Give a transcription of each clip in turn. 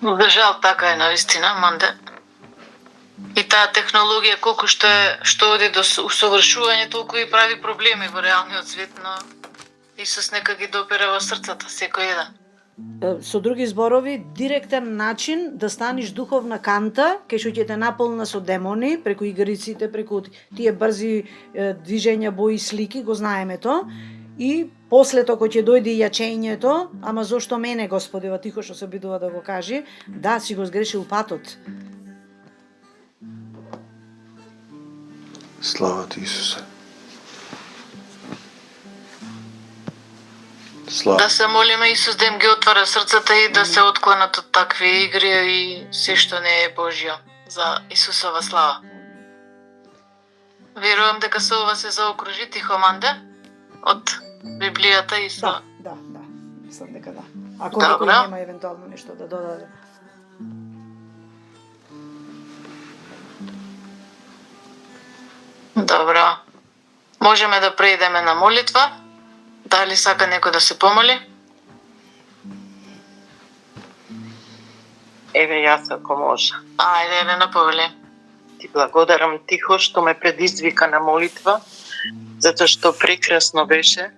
За жал така е навистина, манде. И таа технологија колку што оди до усовршување, толку и прави проблеми во реалниот свет, но Исус нека ги допира во срцата секој еден. Со други зборови, директен начин да станеш духовна канта, кај што ќе те наполна со демони, преку игриците, преку тие брзи движења, бои, слики, го знаеме то. И после тоа кога ќе дојде јачењето, ама зошто мене, Господи, во тихо што се обидува да го каже, да, си го сгрешил патот. Слава ти, Исусе. Слава. Да се молиме Исус да им ги отвара срцата и да се отклонат од такви игри и се што не е Божјо, за Исусова слава. Верувам дека со ова се заокружи тихо, манде, од Библијата и со... Да. Мислам дека да. Ако Добро. некој нема евентуално нешто да додаде. Добро. Можеме да преидеме на молитва. Дали сака некој да се помоли? Еве јас ако може. Ајде, Елена, повели. Ти благодарам тихо што ме предизвика на молитва, затоа што прекрасно беше,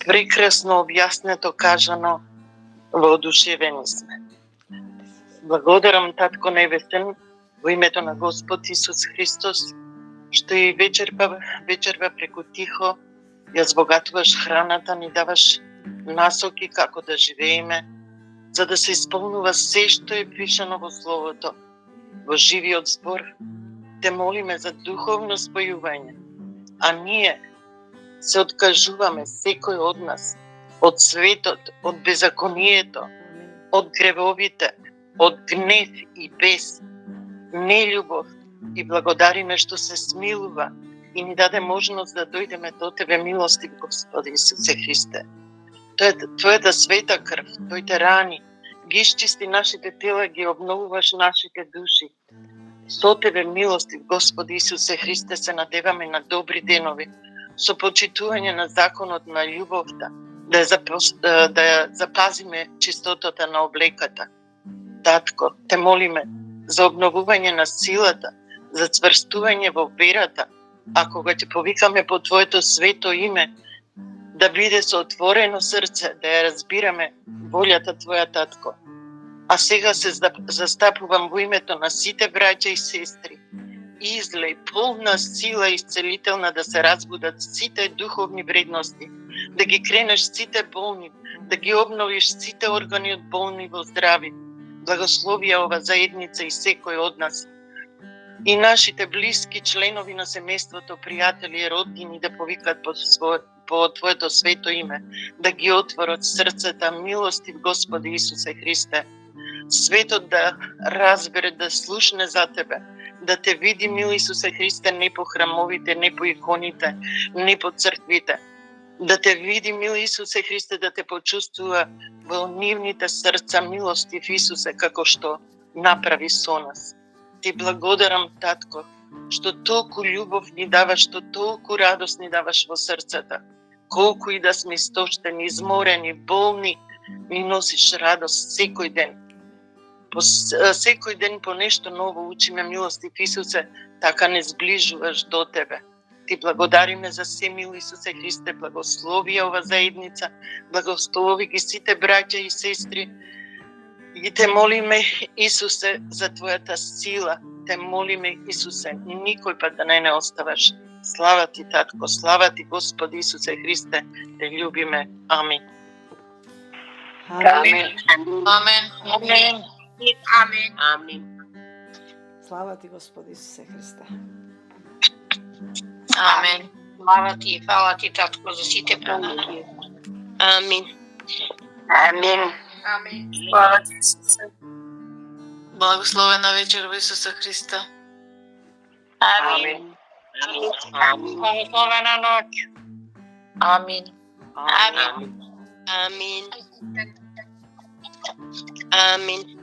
прекрасно објаснето кажано, воодушевени сме. Благодарам Татко Небесен во името на Господ Исус Христос, што и вечерва преку тихо ја збогатуваш храната, ни даваш насоки како да живееме, за да се исполнува се што е пишано во Словото. Во живиот збор те молиме за духовно спојување, а ние се откажуваме секој од нас, од светот, од беззаконието, од гревовите, од гнев и бес, нељубов и благодариме што се смилува и ни даде можност да дојдеме до Тебе, милостив Господи Исусе Христе. Твојата света крв, Твоите рани, ги исчисти нашите тела, ги обновуваш нашите души. Со Тебе, милостив Господи Исусе Христе, се надеваме на добри денови, со почитување на законот на љубовта, да ја запазиме чистотата на облеката. Татко, те молиме за обновување на силата, за цврстување во верата, а кога ќе повикаме по Твоето свето име, да биде со отворено срце, да ја разбираме волјата Твоја, Татко. А сега се застапувам во името на сите браќа и сестри, излеј полна сила исцелителна да се разбудат сите духовни вредности, да ги кренеш сите болни, да ги обновиш сите органи од болни во здрави. Благослови ова заедница и секој од нас. И нашите блиски членови на семејството, пријатели и роднини да повикат по Твоето свето име, да ги отворат срцата, милостив Господи Исусе Христе. Светот да разбере, да слушне за Тебе, да Те види, мил Исусе Христе, не по храмовите, не по иконите, не по црквите. Да Те види, мил Исусе Христе, да Те почувствува во нивните срца, милостив Исусе, како што направи со нас. Ти благодарам, Татко, што толку љубов ни даваш, што толку радост ни даваш во срцата. Колку и да сме истоштени, изморени, болни, ни носиш радост секој ден. Секој ден по нешто ново учиме, милостив Исусе, така не сближуваш до Тебе. Ти благодариме за се, мил Исусе Христе, благослови ова заедница, благослови ги сите браќа и сестри. И Те молиме, Исусе, за Твојата сила. Те молиме, Исусе, никој пат да не оставаш. Слава Ти, Татко, слава Ти, Господи Исусе Христе, Те љубиме. Амин. Амин. Амен. Амин. Амин. Амин. Слава Ти, Господи Исусе Христе. Амен. Слава Ти, фала Ти, Татко, за сите промени. Амин. Амин. Амин. Слава Ти, Исусе. Благословена вечер во Исуса Христа. Амин. Амин. Благословена ноќ. Амин. Амин. Амин. Амин.